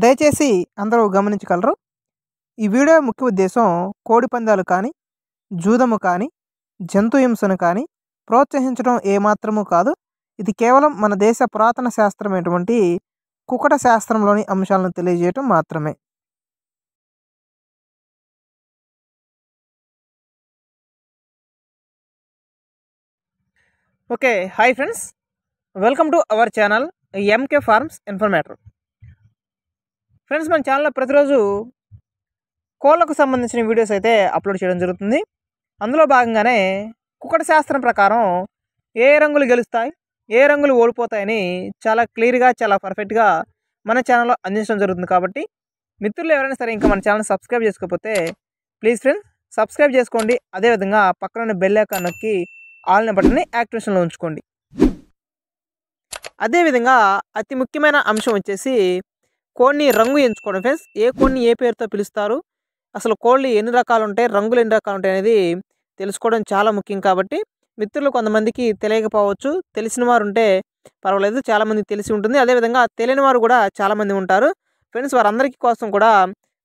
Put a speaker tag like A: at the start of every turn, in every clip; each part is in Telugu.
A: దయచేసి అందరూ గమనించగలరు. ఈ వీడియో ముఖ్య ఉద్దేశం కోడి పందాలు కానీ, జూదము కానీ, జంతు హింసను కానీ ప్రోత్సహించడం ఏమాత్రము కాదు. ఇది కేవలం మన దేశ పురాతన శాస్త్రమైనటువంటి కుకట శాస్త్రంలోని అంశాలను తెలియజేయటం మాత్రమే. Okay, hi friends, welcome to our channel MK farms informator. Friends, మన ఛానల్లో ప్రతిరోజు కోళ్ళకు సంబంధించిన వీడియోస్ అయితే అప్లోడ్ చేయడం జరుగుతుంది. అందులో భాగంగానే కుకట శాస్త్రం ప్రకారం ఏ రంగులు గెలుస్తాయి, ఏ రంగులు ఓడిపోతాయని చాలా క్లియర్గా, చాలా పర్ఫెక్ట్గా మన ఛానల్లో అందించడం జరుగుతుంది. కాబట్టి మిత్రులు ఎవరైనా సరే ఇంకా మన ఛానల్ సబ్స్క్రైబ్ చేసుకోకపోతే ప్లీజ్ ఫ్రెండ్స్ సబ్స్క్రైబ్ చేసుకోండి. అదేవిధంగా పక్కన బెల్ ఐకాన్ నొక్కి ఆల్ బటన్ని యాక్టివేషన్లో ఉంచుకోండి. అదేవిధంగా అతి ముఖ్యమైన అంశం వచ్చేసి కోడిని రంగు ఎంచుకోవడం. ఫ్రెండ్స్, ఏ కోడిని ఏ పేరుతో పిలుస్తారు, అసలు కోళ్ళు ఎన్ని రకాలు ఉంటాయి, రంగులు ఎన్ని రకాలు ఉంటాయి అనేది తెలుసుకోవడం చాలా ముఖ్యం. కాబట్టి మిత్రులు కొంతమందికి తెలియకపోవచ్చు, తెలిసిన వారు ఉంటే పర్వాలేదు, చాలామందికి తెలిసి ఉంటుంది. అదేవిధంగా తెలియని వారు కూడా చాలామంది ఉంటారు. ఫ్రెండ్స్, వారందరికీ కోసం కూడా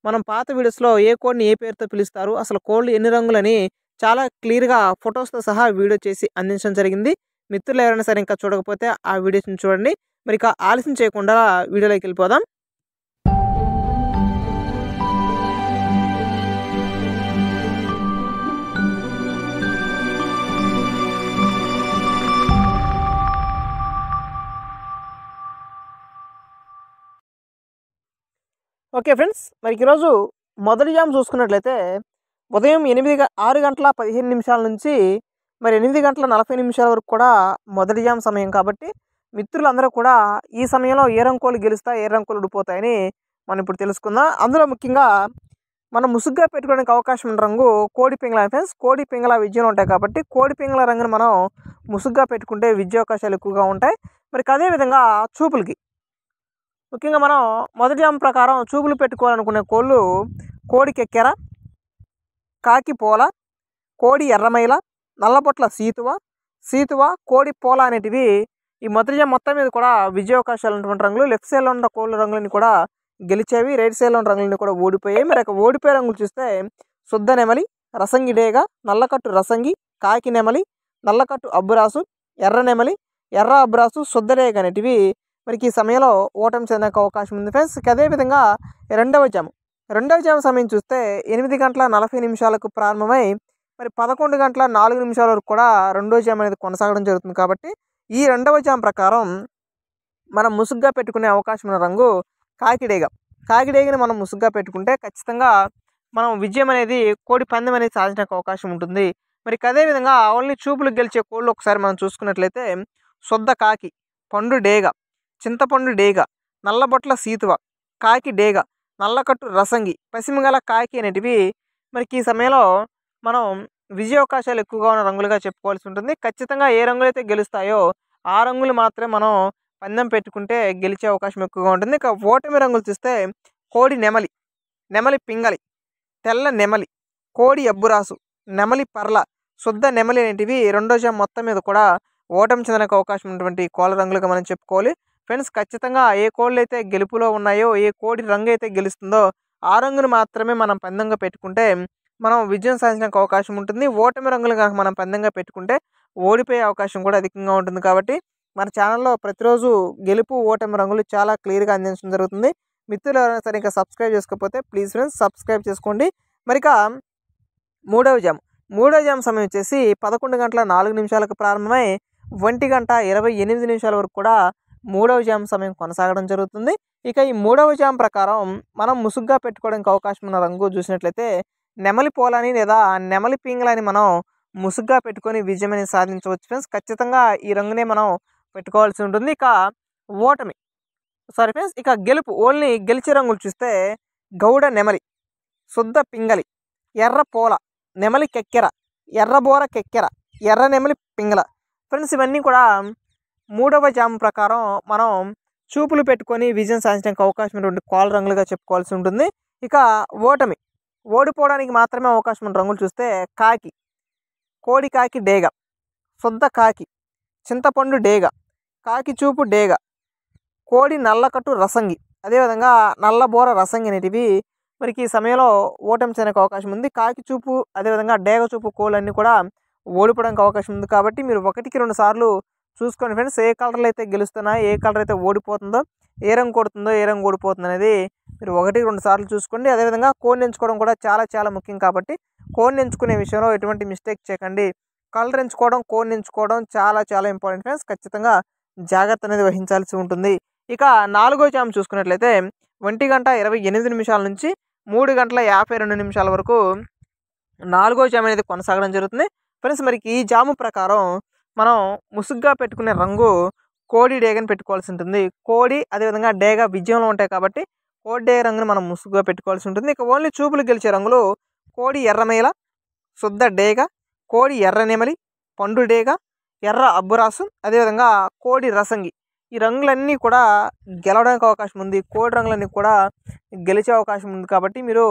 A: మనం పాత వీడియోస్లో ఏ కోడిని ఏ పేరుతో పిలుస్తారు, అసలు కోళ్ళు ఎన్ని రంగులని చాలా క్లియర్గా ఫొటోస్తో సహా వీడియో చేసి అందించడం జరిగింది. మిత్రులు ఎవరైనా సరే ఇంకా చూడకపోతే ఆ వీడియోస్ని చూడండి. మరి ఇక ఆలస్యం చేయకుండా వీడియోలోకి వెళ్ళిపోదాం. ఓకే ఫ్రెండ్స్, మరి ఈరోజు మొదటి జామ్ చూసుకున్నట్లయితే ఉదయం 6 గంటల 15 నిమిషాల నుంచి మరి 8 గంటల 40 నిమిషాల వరకు కూడా మొదటి జామ్ సమయం. కాబట్టి మిత్రులందరూ కూడా ఈ సమయంలో ఏ రంగులు గెలుస్తాయి, ఏ రంగులు ఓడిపోతాయని మనం ఇప్పుడు తెలుసుకుందాం. అందులో ముఖ్యంగా మనం ముసుగ్గా పెట్టుకోవడానికి అవకాశం ఉన్న రంగు కోడి పింగళ. ఫ్రెండ్స్, కోడి పింగళ విద్యలు ఉంటాయి కాబట్టి కోడి పింగళ రంగును మనం ముసుగ్గా పెట్టుకుంటే విద్య అవకాశాలు ఎక్కువగా ఉంటాయి. మరి అదేవిధంగా చూపులకి ముఖ్యంగా మనం మొదటి జామ్ ప్రకారం చూపులు పెట్టుకోవాలనుకునే కోళ్ళు కోడి కెక్కెర, కాకి పోల, కోడి ఎర్రమైల, నల్లబొట్ల సీతువ, కోడి పోల అనేటివి ఈ మొదటి జామ్ మొత్తం మీద కూడా విజయావకాశాలు ఉన్నటువంటి రంగులు. లెఫ్ట్ సైడ్లో ఉన్న కోళ్ళ రంగులని కూడా గెలిచేవి, రైట్ సైడ్లో ఉన్న రంగులని కూడా ఓడిపోయాయి. మరి ఓడిపోయే రంగులు చూస్తే శుద్ధ నెమలి, రసంగి డేగ, నల్లకట్టు రసంగి, కాకి నెమలి, నల్లకట్టు అబ్బురాసు, ఎర్ర నెమలి, ఎర్ర అబ్బురాసు, శుద్ధ డేగ అనేటివి మనకి ఈ సమయంలో ఓటమి చెందడానికి అవకాశం ఉంది. ఫ్రెండ్స్, అదేవిధంగా రెండవ జామ్ సమయం చూస్తే 8 గంటల 40 నిమిషాలకు ప్రారంభమై మరి 11 గంటల 4 నిమిషాల వరకు కూడా రెండో జామ్ అనేది కొనసాగడం జరుగుతుంది. కాబట్టి ఈ రెండవ జామ్ ప్రకారం మనం ముసుగ్గా పెట్టుకునే అవకాశం ఉన్న రంగు కాకిడేగని మనం ముసుగ్గా పెట్టుకుంటే ఖచ్చితంగా మనం విజయం అనేది కోడి పందెం అనేది సాధించడానికి అవకాశం ఉంటుంది. మరి అదేవిధంగా ఓన్లీ చూపులు గెలిచే కోళ్ళు ఒకసారి మనం చూసుకున్నట్లయితే శుద్ధ కాకి, పండు డేగ, చింతపండు డేగ, నల్లబొట్ల సీతువ, కాకి డేగ, నల్లకట్టు రసంగి, పసిమిగల కాకి అనేటివి మనకి ఈ సమయంలో మనం విజయావకాశాలు ఎక్కువగా ఉన్న రంగులుగా చెప్పుకోవాల్సి ఉంటుంది. ఖచ్చితంగా ఏ రంగులు అయితే గెలుస్తాయో ఆ రంగులు మాత్రమే మనం పందెం పెట్టుకుంటే గెలిచే అవకాశం ఎక్కువగా ఉంటుంది. ఇక ఓటమి రంగులు చూస్తే కోడి నెమలి పింగళి, తెల్ల నెమలి, కోడి అబ్బురాసు, నెమలి పర్ల, శుద్ధ నెమలి అనేటివి రెండో జామ్ మొత్తం మీద కూడా ఓటమి చెందడానికి అవకాశం ఉన్నటువంటి కోళ్ళ రంగులుగా మనం చెప్పుకోవాలి. ఫ్రెండ్స్, ఖచ్చితంగా ఏ కోళ్ళు అయితే గెలుపులో ఉన్నాయో, ఏ కోడి రంగు అయితే గెలుస్తుందో ఆ రంగును మాత్రమే మనం పందెంగా పెట్టుకుంటే మనం విజయం సాధించడానికి అవకాశం ఉంటుంది. ఓటమి రంగులు కనుక మనం పందెంగా పెట్టుకుంటే ఓడిపోయే అవకాశం కూడా అధికంగా ఉంటుంది. కాబట్టి మన ఛానల్లో ప్రతిరోజు గెలుపు ఓటమి రంగులు చాలా క్లియర్గా అందించడం జరుగుతుంది. మిత్రులు ఎవరైనా సరే ఇంకా సబ్స్క్రైబ్ చేసుకోకపోతే ప్లీజ్ ఫ్రెండ్స్ సబ్స్క్రైబ్ చేసుకోండి. మరి మూడవ జామ్ సమయం వచ్చేసి 11 గంటల 4 నిమిషాలకు ప్రారంభమై 1 గంట 28 నిమిషాల వరకు కూడా మూడవ జామ్ సమయం కొనసాగడం జరుగుతుంది. ఇక ఈ మూడవ జామ్ ప్రకారం మనం ముసుగ్గా పెట్టుకోవడానికి అవకాశం ఉన్న రంగు చూసినట్లయితే నెమలి పోలని లేదా నెమలి పింగళని మనం ముసుగ్గా పెట్టుకొని విజయం అనేది సాధించవచ్చు. ఫ్రెండ్స్, ఖచ్చితంగా ఈ రంగునే మనం పెట్టుకోవాల్సి ఉంటుంది. ఇక గెలుపు ఓన్లీ గెలిచే రంగులు చూస్తే గౌడ నెమలి, శుద్ధ పింగళి, ఎర్ర పోల, నెమలి కెక్కెర, ఎర్రబోర కెక్కెర, ఎర్ర నెమలి పింగళ. ఫ్రెండ్స్, ఇవన్నీ కూడా మూడవ జామ్ ప్రకారం మనం చూపులు పెట్టుకొని విజయం సాధించడానికి అవకాశం ఉన్నటువంటి కోళ్ళ రంగులుగా చెప్పుకోవాల్సి ఉంటుంది. ఇక ఓడిపోవడానికి మాత్రమే అవకాశం ఉన్న రంగులు చూస్తే కోడి కాకి డేగ, శుద్ధ కాకి, చింతపండు డేగ, కాకి చూపు డేగ, కోడి నల్లకట్టు రసంగి, అదేవిధంగా నల్లబోర రసంగి అనేటివి మనకి ఈ సమయంలో ఓటమి చెందడానికి అవకాశం ఉంది. కాకి చూపు అదేవిధంగా డేగ చూపు కోళ్ళన్నీ కూడా ఓడిపోవడానికి అవకాశం ఉంది. కాబట్టి మీరు 1కి 2 సార్లు చూసుకోండి ఫ్రెండ్స్. ఏ కలర్లు అయితే గెలుస్తున్నాయో, ఏ కలర్ అయితే ఓడిపోతుందో, ఏ రంగు కొడుతుందో, ఏ రంగు ఓడిపోతుంది అనేది మీరు 1కి 2 సార్లు చూసుకోండి. అదేవిధంగా కోడిని ఎంచుకోవడం కూడా చాలా చాలా ముఖ్యం. కాబట్టి కోడిని ఎంచుకునే విషయంలో ఎటువంటి మిస్టేక్ చేయకండి. కలర్ ఎంచుకోవడం, కోడిని ఎంచుకోవడం చాలా చాలా ఇంపార్టెంట్ ఫ్రెండ్స్. ఖచ్చితంగా జాగ్రత్త అనేది వహించాల్సి ఉంటుంది. ఇక 4వ జాము చూసుకున్నట్లయితే 1:28 నుంచి 3:52 వరకు 4వ జాము అనేది కొనసాగడం జరుగుతుంది ఫ్రెండ్స్. మరి ఈ జాము ప్రకారం మనం ముసుగ్గా పెట్టుకునే రంగు కోడి డేగని పెట్టుకోవాల్సి ఉంటుంది. కోడి అదేవిధంగా డేగ విజయంలో ఉంటాయి కాబట్టి కోడి డేగ రంగుని మనం ముసుగ్గా పెట్టుకోవాల్సి ఉంటుంది. ఇక ఓన్లీ చూపులు గెలిచే రంగులు కోడి ఎర్రమేల, శుద్ధ డేగ, కోడి ఎర్ర నెమలి, పండు డేగ, ఎర్ర అబ్బురాసు, అదేవిధంగా కోడి రసంగి. ఈ రంగులన్నీ కూడా గెలవడానికి అవకాశం ఉంది. కోడి రంగులన్నీ కూడా గెలిచే అవకాశం ఉంది. కాబట్టి మీరు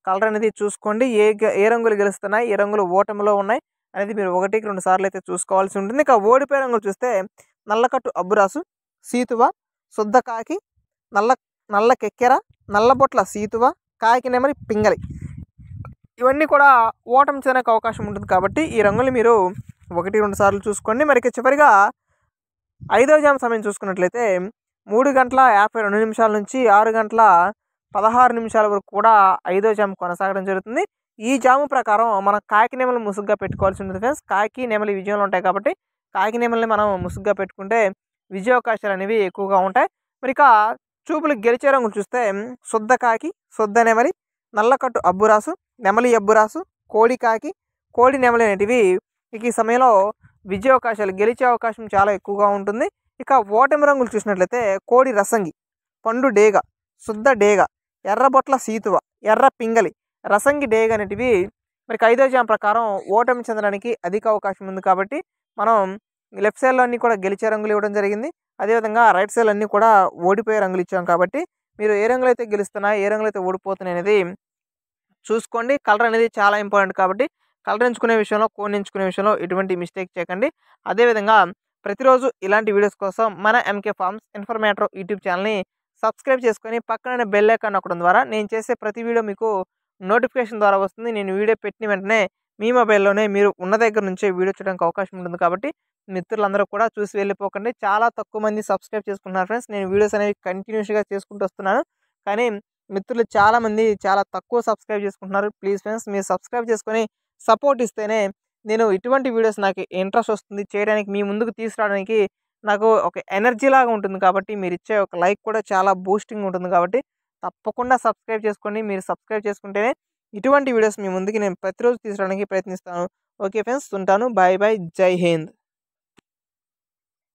A: కలర్ అనేది చూసుకోండి. ఏ రంగులు గెలుస్తున్నాయి, ఏ రంగులు ఓటమిలో ఉన్నాయి అనేది మీరు 1కి 2 సార్లు అయితే చూసుకోవాల్సి ఉంటుంది. ఇక ఓడిపోయే రంగులు చూస్తే నల్లకట్టు అబ్బురాసు, సీతువ, శుద్ధ కాకి, నల్ల కెక్కెర, నల్లబొట్ల సీతువ, కాకి నెమలి, పింగలి. ఇవన్నీ కూడా ఓటమి చెందడానికి అవకాశం ఉంటుంది. కాబట్టి ఈ రంగులు మీరు 1కి 2 సార్లు చూసుకోండి. మరి చివరిగా 5వ జాము సమయం చూసుకున్నట్లయితే 3:52 నుంచి 6:16 వరకు కూడా 5వ జాము కొనసాగడం జరుగుతుంది. ఈ జాము ప్రకారం మనం కాకి నెమలి ముసుగ్గా పెట్టుకోవాల్సి ఉంటుంది ఫ్రెండ్స్. కాకి నెమలి విజయంలో ఉంటాయి కాబట్టి కాకి నెమలిని మనం ముసుగ్గా పెట్టుకుంటే విజయావకాశాలు అనేవి ఎక్కువగా ఉంటాయి. మరి ఇక చూపులు గెలిచే రంగులు చూస్తే శుద్ధ కాకి, శుద్ధ నెమలి, నల్లకట్టు అబ్బురాసు, నెమలి అబ్బురాసు, కోడి కాకి, కోడి నెమలి అనేటివి ఇక ఈ సమయంలో విజయావకాశాలు గెలిచే అవకాశం చాలా ఎక్కువగా ఉంటుంది. ఇక ఓటమి రంగులు చూసినట్లయితే కోడి రసంగి, పండు డేగ, శుద్ధ డేగ, ఎర్రబొట్ల సీతువ, ఎర్ర పింగలి, రసంగి డేగ అనేటివి మరి 5వ జాము ప్రకారం ఓటమి చెందడానికి అధిక అవకాశం ఉంది. కాబట్టి మనం లెఫ్ట్ సైడ్లో అన్నీ కూడా గెలిచే రంగులు ఇవ్వడం జరిగింది. అదేవిధంగా రైట్ సైడ్ అన్నీ కూడా ఓడిపోయే రంగులు ఇచ్చాం. కాబట్టి మీరు ఏ రంగులు అయితే గెలుస్తున్నాయో, ఏ రంగులు అయితే ఓడిపోతున్నాయి అనేది చూసుకోండి. కలర్ అనేది చాలా ఇంపార్టెంట్. కాబట్టి కలర్ ఎంచుకునే విషయంలో, కోన్ ఎంచుకునే విషయంలో ఎటువంటి మిస్టేక్ చేయకండి. అదేవిధంగా ప్రతిరోజు ఇలాంటి వీడియోస్ కోసం మన ఎంకే ఫార్మ్స్ ఇన్ఫర్మేటర్ యూట్యూబ్ ఛానల్ని సబ్స్క్రైబ్ చేసుకొని పక్కన బెల్ ఐకాన్ నొక్కడం ద్వారా నేను చేసే ప్రతి వీడియో మీకు నోటిఫికేషన్ ద్వారా వస్తుంది. నేను వీడియో పెట్టిన వెంటనే మీ మొబైల్లోనే మీరు ఉన్న దగ్గర నుంచే వీడియో చూడడానికి అవకాశం ఉంటుంది. కాబట్టి మిత్రులందరూ కూడా చూసి వెళ్ళిపోకండి. చాలా తక్కువ మంది సబ్స్క్రైబ్ చేసుకుంటున్నారు ఫ్రెండ్స్. నేను వీడియోస్ అనేవి కంటిన్యూస్గా చేసుకుంటూ వస్తున్నాను. కానీ మిత్రులు చాలామంది చాలా తక్కువ సబ్స్క్రైబ్ చేసుకుంటున్నారు. ప్లీజ్ ఫ్రెండ్స్, మీరు సబ్స్క్రైబ్ చేసుకొని సపోర్ట్ ఇస్తేనే నేను ఇటువంటి వీడియోస్ నాకు ఇంట్రెస్ట్ వస్తుంది చేయడానికి, మీ ముందుకు తీసుకురావడానికి నాకు ఒక ఎనర్జీ లాగా ఉంటుంది. కాబట్టి మీరు ఇచ్చే ఒక లైక్ కూడా చాలా బూస్టింగ్ ఉంటుంది. కాబట్టి తప్పకుండా సబ్స్క్రైబ్ చేసుకోండి. మీరు సబ్స్క్రైబ్ చేసుకుంటేనే ఇటువంటి వీడియోస్ మీ ముందుకి నేను ప్రతిరోజు తీసుకురావడానికి ప్రయత్నిస్తాను. ఓకే ఫ్రెండ్స్, ఉంటాను. Bye bye. జై హింద్.